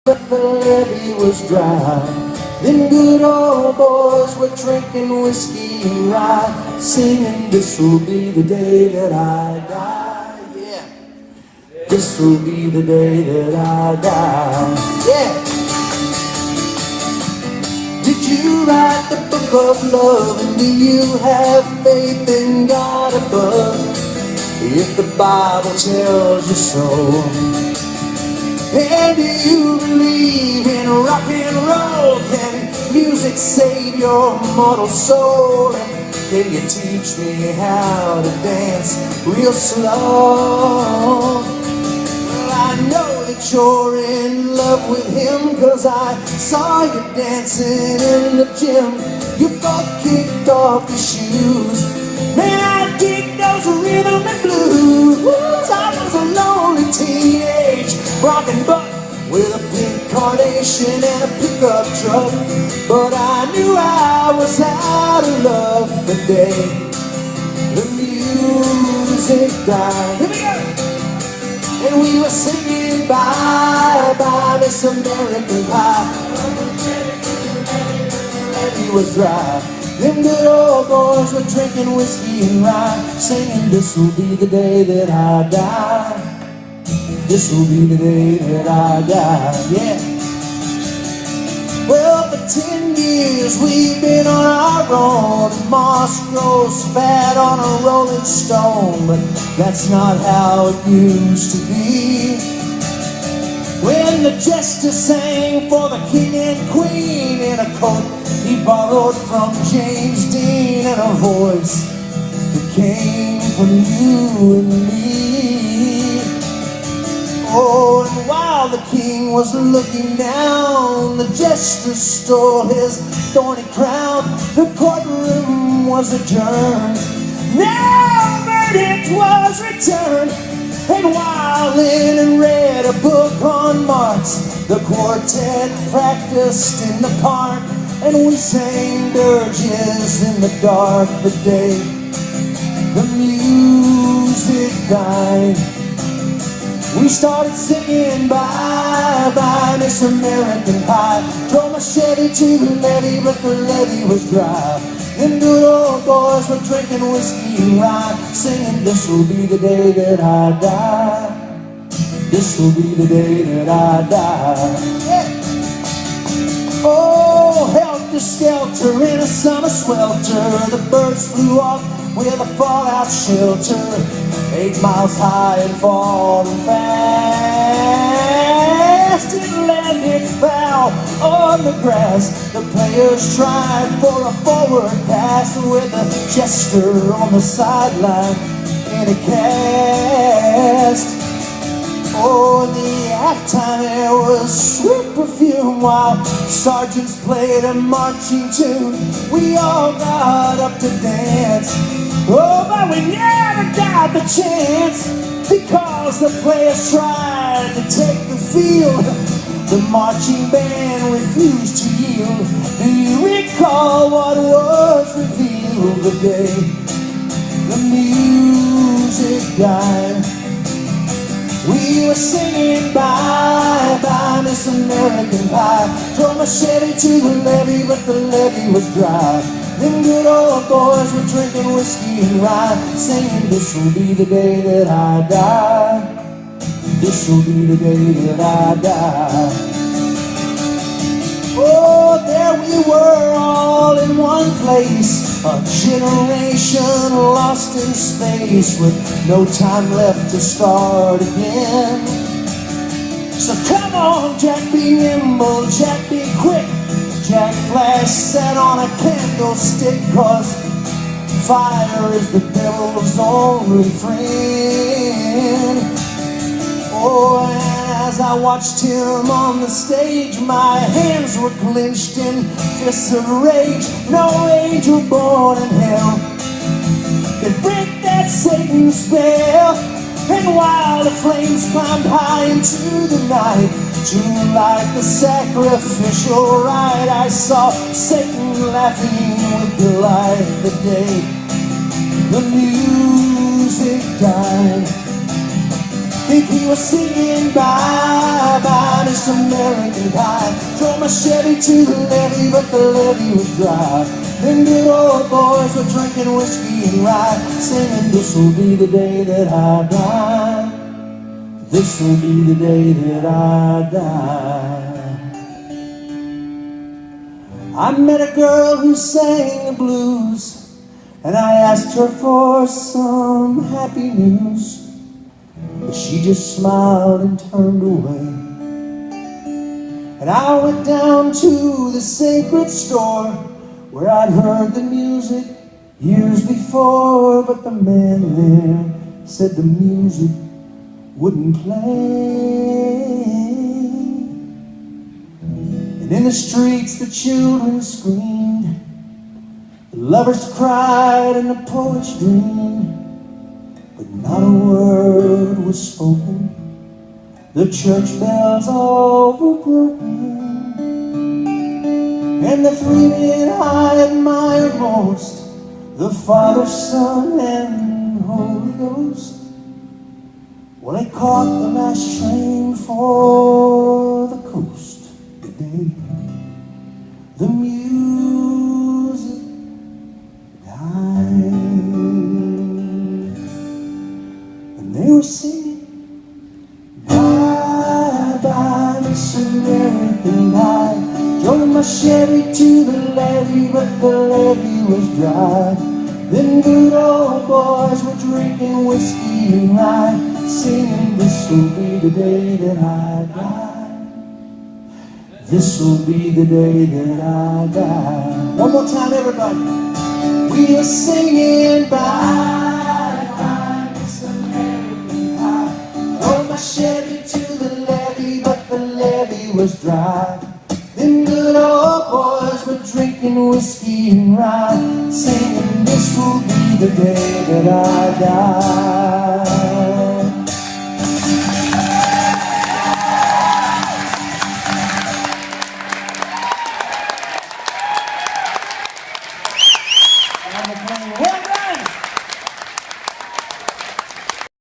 but the levee was dry. Them good old boys were drinking whiskey and rye, singing, "This'll be the day that I die." Yeah. This'll be the day that I die. Yeah. Did you write the book of love, and do you have faith in God above? If the Bible tells you so. And do you believe in rock and roll? Can music save your mortal soul? And can you teach me how to dance real slow? Well, I know that you're in love with him, 'cause I saw you dancing in the gym. You both kicked off your shoes. Man, I dig those rhythm and blues. I was a lonely teenage rockin' buck with a pink carnation and a pickup truck, but I knew I was out of love the day the music died. Here we go! And we were singing bye bye Miss American Pie. And he was dry. Them good old boys were drinking whiskey and rye, singing, "This'll be the day that I die. This'll be the day that I die." Yeah. Well, for 10 years we've been on our own. Moss grows fat on a rolling stone, but that's not how it used to be. When the jester sang for the king and queen in a coat he borrowed from James Dean, and a voice that came from you and me. Oh, and while the king was looking down, the jester stole his thorny crown. The courtroom was adjourned. Now verdict was returned. And while Lennon read a book on Marx, the quartet practiced in the park, and we sang dirges in the dark the day the music died. We started singing bye bye Miss American Pie. Drove my Chevy to the levee, but the levee was dry. Them good old boys were drinking whiskey and rye, singing, "This'll be the day that I die. This'll be the day that I die." Yeah. Oh, helter-skelter in a summer swelter, the birds flew off with a fallout shelter, 8 miles high and falling fast. It landed foul on the grass. The players tried for a forward pass, with a jester on the sideline in a cast. Oh, in the halftime there was sweet perfume while sergeants played a marching tune. We all got up to dance. Oh, but we never got the chance, because the players tried to take the field. The marching band refused to yield. Do you recall what was revealed the day the music died? We were singing bye bye Miss American Pie. Drove my Chevy to the levee, but the levee was dry. Them good old boys were drinking whiskey and rye, singing, "This'll be the day that I die. This'll be the day that I die." Oh, there we were all in one place, a generation lost in space, with no time left to start again. So come on, Jack, be nimble, Jack, be quick. Jack Flash sat on a candlestick, 'cause fire is the devil's only friend. Oh, and as I watched him on the stage, my hands were clenched in fists of rage. No angel born in hell could break that Satan spell. And while the flames climbed high into the night to light the sacrificial rite, I saw Satan laughing with delight the day the music died. think he was singing bye-bye, Miss American Pie. Drove my Chevy to the levee, but the levee was dry. Them good old boys were drinking whiskey and rye, singing, this'll be the day that I die. This'll be the day that I die. I met a girl who sang the blues, and I asked her for some happy news, but she just smiled and turned away. And I went down to the sacred store where I'd heard the music years before, but the man there said the music wouldn't play. And in the streets the children screamed, the lovers cried, and the poets dreamed, but not a word was spoken. The church bells all were broken, and the three men I admired most, the Father, Son, and Holy Ghost, well, they caught the last train for the coast. The day the music died, and they were singing, bye-bye, Miss American Pie. Drove my Chevy to the levee, but the levee was dry. Them good old boys were drinking whiskey and rye, singing, this'll be the day that I die. This'll be the day that I die. One more time, everybody. We are singing bye-bye, Miss American Pie. Drove my Chevy to the levee, but the levee was dry. Them good old boys were drinking whiskey and rye, singing, this will be the day